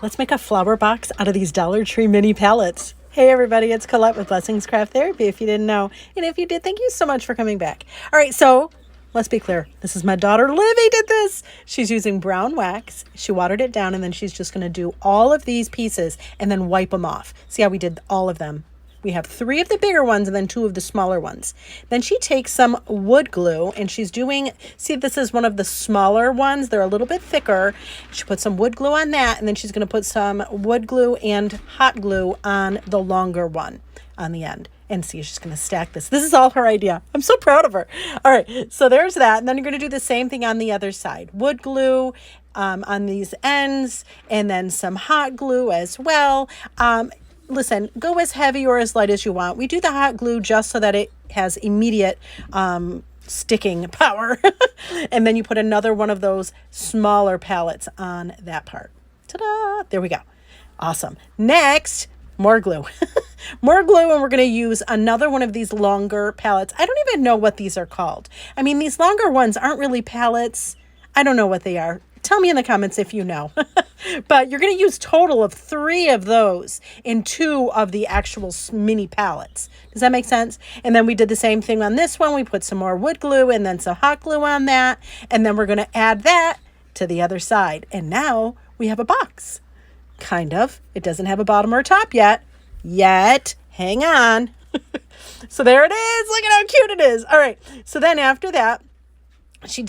Let's make a flower box out of these Dollar Tree mini pallets. Hey everybody, it's Colette with Blessings Craft Therapy, if you didn't know. And if you did, thank you so much for coming back. All right, so let's be clear. This is my daughter, Livy did this. She's using brown wax. She watered it down, and then she's just going to do all of these pieces and then wipe them off. See how we did all of them? We have 3 of the bigger ones and then 2 of the smaller ones. Then she takes some wood glue and she's doing, see, this is one of the smaller ones. They're a little bit thicker. She put some wood glue on that, and then she's going to put some wood glue and hot glue on the longer one on the end. And see, she's going to stack this. This is all her idea. I'm so proud of her. All right, so there's that. And then you're going to do the same thing on the other side. Wood glue on these ends, and then some hot glue as well. Listen, go as heavy or as light as you want. We do the hot glue just so that it has immediate sticking power. And then you put another one of those smaller pallets on that part. Ta-da! There we go. Awesome. Next, more glue. More glue, and we're going to use another one of these longer pallets. I don't even know what these are called. I mean, these longer ones aren't really pallets. I don't know what they are. Tell me in the comments if you know. But you're going to use total of 3 of those in 2 of the actual mini pallets. Does that make sense? And then we did the same thing on this one. We put some more wood glue and then some hot glue on that. And then we're going to add that to the other side. And now we have a box. Kind of. It doesn't have a bottom or a top yet. Hang on. So there it is. Look at how cute it is. All right. So then after that, she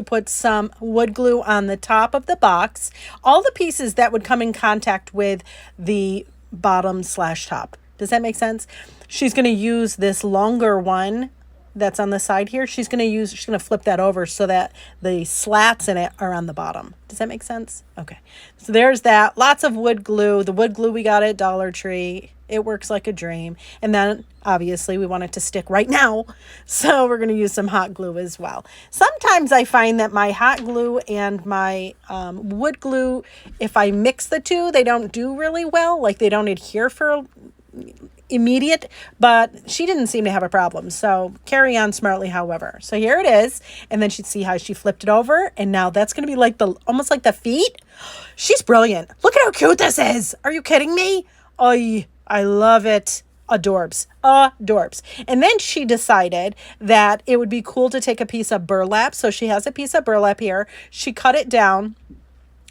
put some wood glue on the top of the box, all the pieces that would come in contact with the bottom/top. Does that make sense? She's going to use this longer one that's on the side here. She's going to flip that over so that the slats in it are on the bottom. Does that make sense? Okay. So there's that. Lots of wood glue. The wood glue we got at Dollar Tree. It works like a dream. And then obviously we want it to stick right now. So we're going to use some hot glue as well. Sometimes I find that my hot glue and my wood glue, if I mix the two, they don't do really well. Like they don't adhere for immediate, but she didn't seem to have a problem. So carry on smartly, however. So here it is. And then she'd see how she flipped it over. And now that's going to be like almost like the feet. She's brilliant. Look at how cute this is. Are you kidding me? Oh, I love it. Adorbs. Adorbs. And then she decided that it would be cool to take a piece of burlap. So she has a piece of burlap here. She cut it down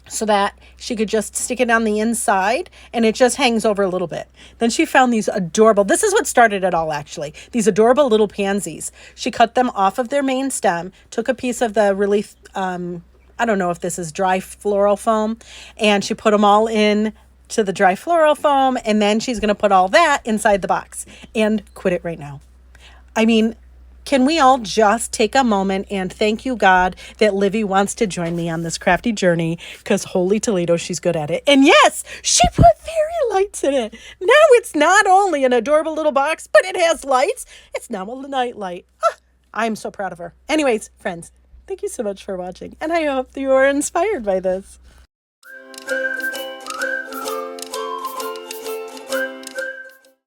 so that she could just stick it on the inside, and it just hangs over a little bit. Then she found these adorable, this is what started it all actually, these adorable little pansies. She cut them off of their main stem, took a piece of the really, I don't know if this is dry floral foam, and she put them all in to the dry floral foam, and then she's going to put all that inside the box and quit it right now. I mean, can we all just take a moment and thank you, God, that Livy wants to join me on this crafty journey, because holy Toledo, she's good at it. And yes, she put fairy lights in it. Now it's not only an adorable little box, but it has lights. It's now a night light. I'm so proud of her. Anyways, friends, thank you so much for watching, and I hope you are inspired by this.